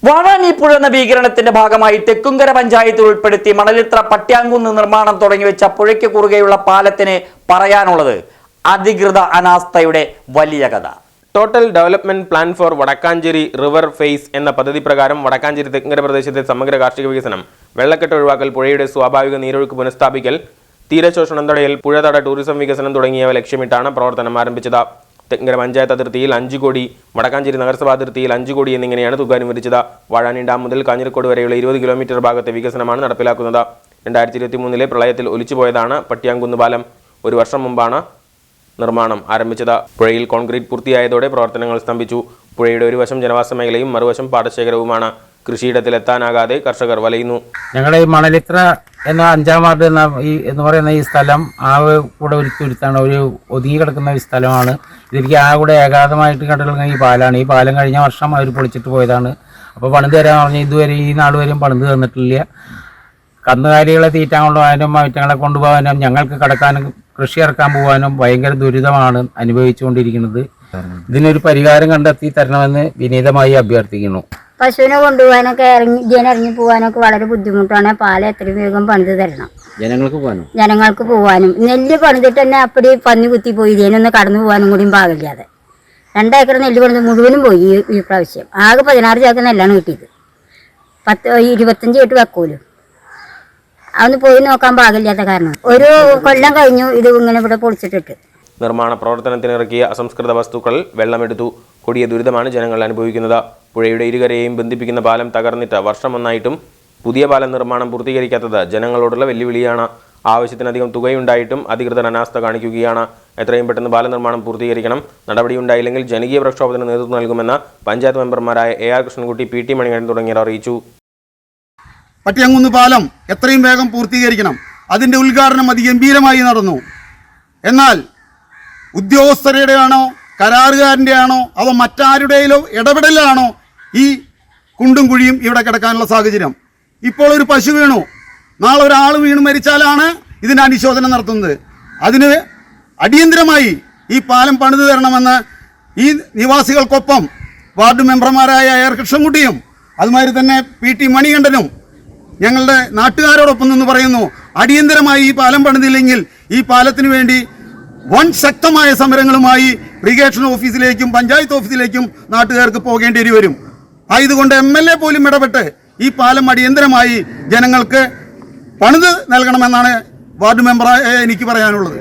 വാഴാനി പുഴ നവീകരണത്തിന്റെ ഭാഗമായി തെക്കുംകര പഞ്ചായത്തിൽ ഉൾപ്പെടുത്തി മണലിത്ര പട്യാങ്കുന്ന് നിർമ്മാണം തുടങ്ങിവെച്ച പുഴയ്ക്ക് കുറുകെയുള്ള പാലത്തിന് പറയാനുള്ളത് അധികൃത അനാസ്ഥയുടെ വലിയ കഥ. Total development plan for Vadakkanchery river face എന്ന പദ്ധതി പ്രകാരം വടക്കാഞ്ചേരി തെക്കുംകര പ്രദേശത്തെ സമഗ്ര കാർഷിക വികസനം, വെള്ളക്കെട്ട് ഒഴിവാക്കൽ, പുഴയുടെ സ്വാഭാവിക നീരൊഴുക്ക് പുനഃസ്ഥാപിക്കൽ, തീരശോഷണം തടയൽ, പുഴതട ടൂറിസം വികസനം തുടങ്ങിയവ ലക്ഷ്യമിട്ടാണ് പ്രവർത്തനം ആരംഭിച്ചത്. തെക്കുംകര പഞ്ചായത്ത് അതിർത്തിയിൽ 5 കോടി, വടക്കാഞ്ചേരി നഗരസഭാ അതിർത്തിയിൽ 5 കോടി എന്നിങ്ങനെയാണ് തുക അനുവദിച്ചത്. വാഴാനി ഡാം മുതൽ കാഞ്ഞിരക്കോട് വരെയുള്ള 20 കിലോമീറ്റർ ഭാഗത്തെ വികസനമാണ് നടപ്പിലാക്കുന്നത്. 2023 പ്രളയത്തിൽ ഒലിച്ചുപോയതാണ് പട്യാങ്കുന്ന് പാലം. ഒരു വർഷം മുമ്പാണ് നിർമ്മാണം ആരംഭിച്ചത്. പുഴയിൽ കോൺക്രീറ്റ് പൂർത്തിയായതോടെ പ്രവർത്തനങ്ങൾ സ്തംഭിച്ചു. പുഴയുടെ ഒരു വശം ജനവാസ മേഖലയും മറുവശം പാടശേഖരവുമാണ്. കൃഷിയിടത്തിലെത്താനാകാതെ കർഷകർ വലയുന്നു. ഞങ്ങളുടെ ഈ മണലിത്ര എന്ന 5-ാം വാർഡ് എന്ന് പറയുന്ന ഈ സ്ഥലം കൂടെ ഒരുത്താണ് ഒരു ഒതുങ്ങി കിടക്കുന്ന ഒരു സ്ഥലമാണ്. ഇതിലേക്ക് കൂടെ ഏകാതമായിട്ട് കണ്ടുള്ള ഈ പാലാണ്. ഈ പാലം കഴിഞ്ഞ വർഷം അവർ പൊളിച്ചിട്ട് പോയതാണ്. അപ്പോൾ പണിത് തരാൻ പറഞ്ഞാൽ ഇതുവരെ ഈ നാൾ വരെയും പണിത് തന്നിട്ടില്ല. കന്നുകാലികളെ തീറ്റാൻ കൊണ്ടുപോകാനും മറ്റങ്ങളെ കൊണ്ടുപോകാനും ഞങ്ങൾക്ക് കടക്കാനും കൃഷി ഇറക്കാൻ പോകാനും ഭയങ്കര ദുരിതമാണ് അനുഭവിച്ചുകൊണ്ടിരിക്കുന്നത്. ഇതിനൊരു പരിഹാരം കണ്ടെത്തി തരണമെന്ന് വിനീതമായി അഭ്യർത്ഥിക്കുന്നു. പശുവിനെ കൊണ്ടുപോകാനൊക്കെ ഇറങ്ങി പോകാനൊക്കെ വളരെ ബുദ്ധിമുട്ടാണ്. പാലം എത്രയും വേഗം പണിത് തരണം. ജനങ്ങൾക്ക് പോകാനും നെല്ല് പണിതിട്ട് തന്നെ അപ്പടി പന്നി കുത്തിപ്പോയി ഇതിനൊന്ന് കടന്നു പോകാനും കൂടിയും പാകില്ലാതെ 2 ഏക്കർ നെല്ല് പണിത് മുഴുവനും പോയി. ഈ പ്രാവശ്യം ആകെ 16 ചാക്ക് നെല്ലാണ് കിട്ടിയത്. 25 കേട്ട് വെക്കൂലും അതൊന്ന് പോയി നോക്കാൻ പാകില്ലാത്ത കാരണം ഒരു കൊല്ലം കഴിഞ്ഞു ഇത് ഇങ്ങനെ ഇവിടെ പൊളിച്ചിട്ടിട്ട്. നിർമ്മാണ പ്രവർത്തനത്തിനിറക്കിയ അസംസ്കൃത വസ്തുക്കൾ വെള്ളമെടുത്തു. കൊടിയ ദുരിതമാണ് ജനങ്ങൾ അനുഭവിക്കുന്നത്. പുഴയുടെ ഇരുകരയെയും ബന്ധിപ്പിക്കുന്ന പാലം തകർന്നിട്ട് വർഷമൊന്നായിട്ടും പുതിയ പാലം നിർമ്മാണം പൂർത്തീകരിക്കാത്തത് ജനങ്ങളോടുള്ള വെല്ലുവിളിയാണ്. ആവശ്യത്തിനധികം തുകയുണ്ടായിട്ടും അധികൃതർ അനാസ്ഥ കാണിക്കുകയാണ്. എത്രയും പെട്ടെന്ന് പാലം നിർമ്മാണം പൂർത്തീകരിക്കണം. നടപടിയുണ്ടായില്ലെങ്കിൽ ജനകീയ പ്രക്ഷോഭത്തിന് നേതൃത്വം നൽകുമെന്ന് പഞ്ചായത്ത് മെമ്പർമാരായ AR കൃഷ്ണൻകുട്ടി, PT മണികണ്ഠൻ തുടങ്ങിയവർ അറിയിച്ചു. പട്യാങ്കുന്ന് പാലം എത്രയും വേഗം പൂർത്തീകരിക്കണം. അതിൻ്റെ ഉദ്ഘാടനം അതിഗംഭീരമായി നടന്നു. എന്നാൽ ഉദ്യോഗസ്ഥരുടെ ആണോ കരാറുകാരൻ്റെ ആണോ അതോ മറ്റാരുടെയിലോ ഇടപെടലാണോ ഈ കുണ്ടും കുഴിയും ഇവിടെ കിടക്കാനുള്ള സാഹചര്യം? ഇപ്പോൾ ഒരു പശു വീണു, നാളെ ഒരാൾ വീണ് മരിച്ചാലാണ് ഇതിൻ്റെ അനുശോചനം നടത്തുന്നത്. അതിന് അടിയന്തരമായി ഈ പാലം പണിതു തരണമെന്ന് ഈ നിവാസികൾക്കൊപ്പം വാർഡ് മെമ്പർമാരായ AR കൃഷ്ണൻകുട്ടിയും അതുമാതിരി തന്നെ PT മണികണ്ഠനും ഞങ്ങളുടെ നാട്ടുകാരോടൊപ്പം നിന്ന് പറയുന്നു. അടിയന്തരമായി ഈ പാലം പണിതില്ലെങ്കിൽ ഈ പാലത്തിന് വേണ്ടി വൻ ശക്തമായ സമരങ്ങളുമായി ഇറിഗേഷൻ ഓഫീസിലേക്കും പഞ്ചായത്ത് ഓഫീസിലേക്കും നാട്ടുകാർക്ക് പോകേണ്ടി വരും. ആയതുകൊണ്ട് MLA പോലും ഇടപെട്ട് ഈ പാലം അടിയന്തരമായി ജനങ്ങൾക്ക് പണിത് നൽകണമെന്നാണ് വാർഡ് മെമ്പറായ എനിക്ക് പറയാനുള്ളത്.